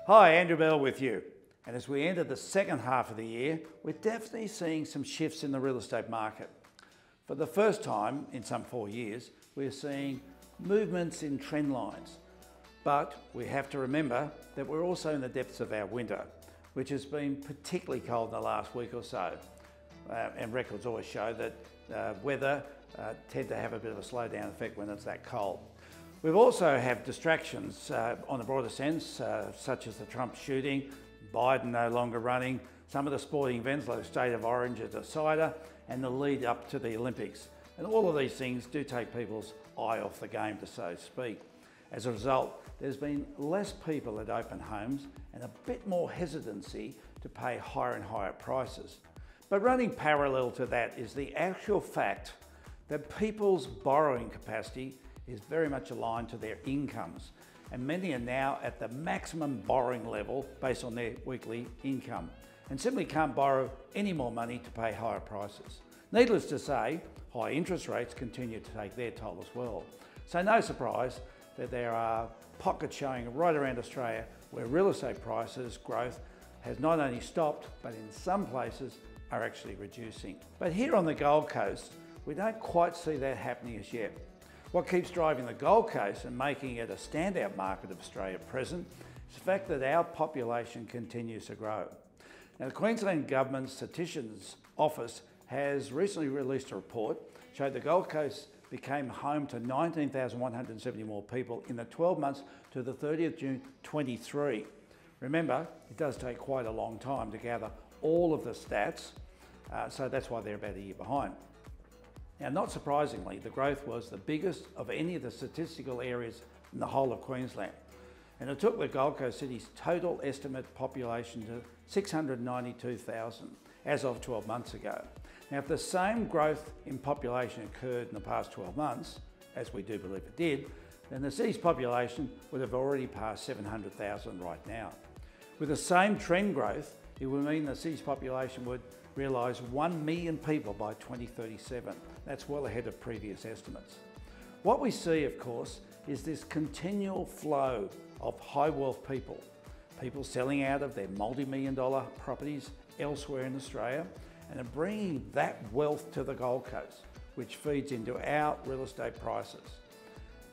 Hi, Andrew Bell with you. And as we enter the second half of the year, we're definitely seeing some shifts in the real estate market. For the first time in some 4 years, we're seeing movements in trend lines. But we have to remember that we're also in the depths of our winter, which has been particularly cold in the last week or so. And records always show that weather tend to have a bit of a slowdown effect when it's that cold. We've also had distractions on a broader sense, such as the Trump shooting, Biden no longer running, some of the sporting events like the State of Orange at Decider, and the lead up to the Olympics. And all of these things do take people's eye off the game, to so speak. As a result, there's been less people at open homes and a bit more hesitancy to pay higher and higher prices. But running parallel to that is the actual fact that people's borrowing capacity is very much aligned to their incomes, and many are now at the maximum borrowing level based on their weekly income and simply can't borrow any more money to pay higher prices. Needless to say, high interest rates continue to take their toll as well. So no surprise that there are pockets showing right around Australia where real estate prices growth has not only stopped, but in some places are actually reducing. But here on the Gold Coast, we don't quite see that happening as yet. What keeps driving the Gold Coast and making it a standout market of Australia at present is the fact that our population continues to grow. Now, the Queensland Government Statisticians Office has recently released a report showing the Gold Coast became home to 19,170 more people in the 12 months to the 30th June 23. Remember, it does take quite a long time to gather all of the stats, so that's why they're about a year behind. Now, not surprisingly, the growth was the biggest of any of the statistical areas in the whole of Queensland. And it took the Gold Coast City's total estimate population to 692,000 as of 12 months ago. Now, if the same growth in population occurred in the past 12 months, as we do believe it did, then the city's population would have already passed 700,000 right now. With the same trend growth, it would mean the city's population would realise 1 million people by 2037. That's well ahead of previous estimates. What we see, of course, is this continual flow of high wealth people selling out of their multi-million dollar properties elsewhere in Australia and are bringing that wealth to the Gold Coast, which feeds into our real estate prices.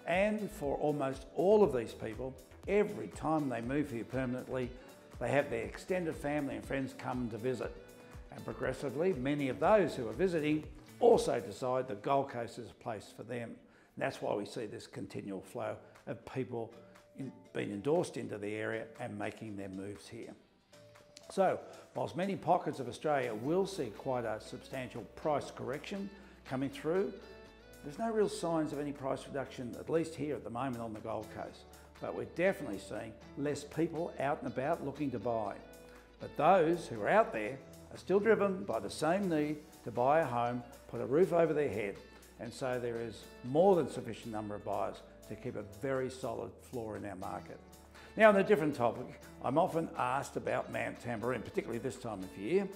And for almost all of these people, every time they move here permanently, they have their extended family and friends come to visit. And progressively, many of those who are visiting also decide the Gold Coast is a place for them. And that's why we see this continual flow of people being endorsed into the area and making their moves here. So, whilst many pockets of Australia will see quite a substantial price correction coming through, there's no real signs of any price reduction, at least here at the moment on the Gold Coast. But we're definitely seeing less people out and about looking to buy. But those who are out there are still driven by the same need to buy a home, put a roof over their head, and so there is more than sufficient number of buyers to keep a very solid floor in our market. Now, on a different topic, I'm often asked about Mount Tamborine, particularly this time of year,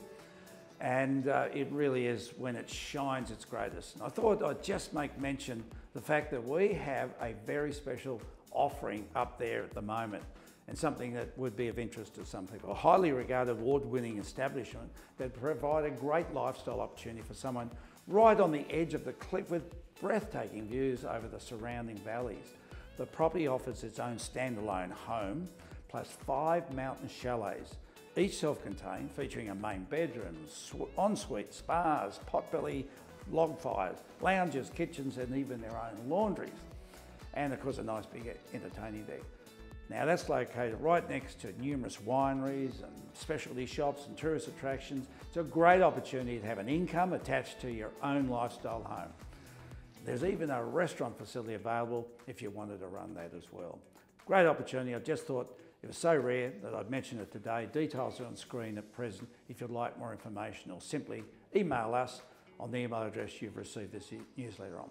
and it really is when it shines its greatest. And I thought I'd just make mention the fact that we have a very special offering up there at the moment, and something that would be of interest to some people. A highly regarded award-winning establishment that provide a great lifestyle opportunity for someone right on the edge of the cliff with breathtaking views over the surrounding valleys. The property offers its own standalone home, plus 5 mountain chalets, each self-contained, featuring a main bedroom, ensuite, spas, potbelly log fires, lounges, kitchens, and even their own laundries. And of course, a nice big entertaining deck. Now, that's located right next to numerous wineries and specialty shops and tourist attractions. It's a great opportunity to have an income attached to your own lifestyle home. There's even a restaurant facility available if you wanted to run that as well. Great opportunity. I just thought it was so rare that I'd mention it today. Details are on screen at present if you'd like more information, or simply email us on the email address you've received this newsletter on.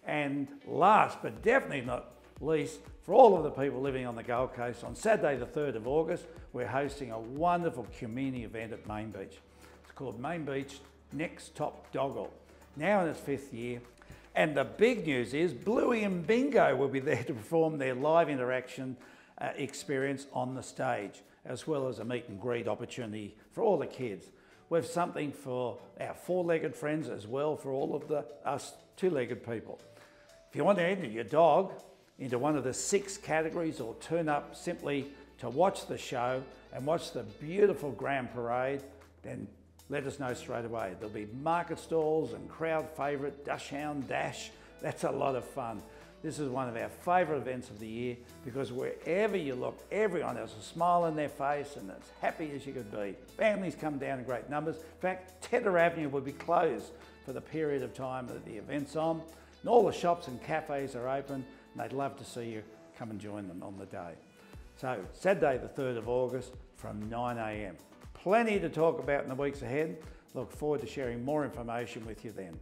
And last but definitely not least, for all of the people living on the Gold Coast, on Saturday the 3rd of August, we're hosting a wonderful community event at Main Beach. It's called Main Beach Next Top Doggle, now in its 5th year. And the big news is Bluey and Bingo will be there to perform their live interaction experience on the stage. as well as a meet and greet opportunity for all the kids. We have something for our four-legged friends as well, for all of us two-legged people. If you want to enter your dog into one of the 6 categories, or turn up simply to watch the show and watch the beautiful Grand Parade, then let us know straight away. There'll be market stalls and crowd favourite Dachshund Dash. That's a lot of fun. This is one of our favourite events of the year, because wherever you look, everyone has a smile on their face and as happy as you could be. Families come down in great numbers. In fact, Tedder Avenue will be closed for the period of time that the event's on. And all the shops and cafes are open, and they'd love to see you come and join them on the day. So, Saturday the 3rd of August from 9 a.m. Plenty to talk about in the weeks ahead. Look forward to sharing more information with you then.